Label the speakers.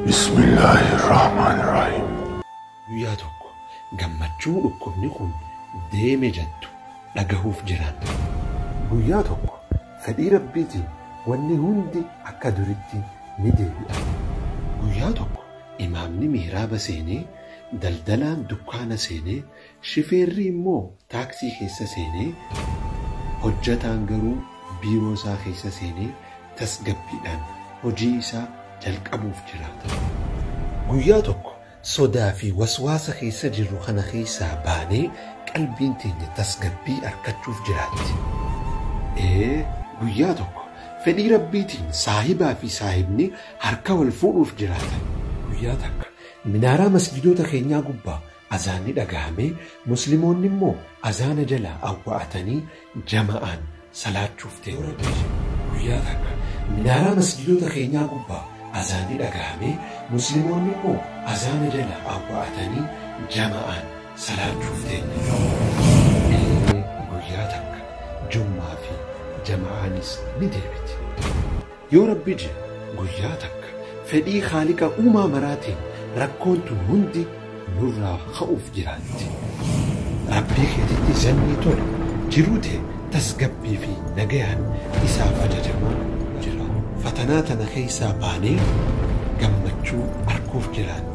Speaker 1: بسم الله الرحمن الرحيم.
Speaker 2: guyyaa tokko gammachuu dhukkubni kun deeme jettu dhagahuuf jiran. Guyyaa tokko fedhii rabbiitiin wanni hundi akka duritti ni deebi'a. Guyyaa tokko imaamni mihraaba seenee, daldalaan dukkaana seenee, shifeerri immoo taaksii keessa seenee, hojjataan garuu biiroo isaa keessa seenee tasgabbiidhaan hojii isaa jalqabuuf jiraata. Guyyaa tokko sodaa fi waswaasa keessa jirru kana keessaa baanee qalbiin teenya tasgabbii argachuuf jiraatti. Guyyaa tokko fedhii rabbiitiin saahibaa fi saahibni harka wal fuudhuuf jiraatan. Guyyaa takka minaaraa masjidoota keenyaa gubbaa azaanni dhagahamee musliimoonni immoo azaana jalaa awwa'atanii jama'aan salaachuuf deemu. Guyyaa takka minaaraa masjidoota keenyaa gubbaa azaanni dhagahamee musliimoonni immoo azaana jalaa awwa'atanii jama'aan salaachuuf deemu. Guyyaa takka jummaa fi jama'aanis ni deebiti. Yoo rabbi jedhe guyyaa takka fedhii Haaliqa uumaa maraatiin rakkoon tun hundi nurraa ka'uuf jiraatti. Rabbii keetitti zannii tole jiruu ta'e tasgabbii fi nagayaan isaaf ajajamaa jira. Fatanaa tana keessaa baanee gammachuu arguuf jiraatti.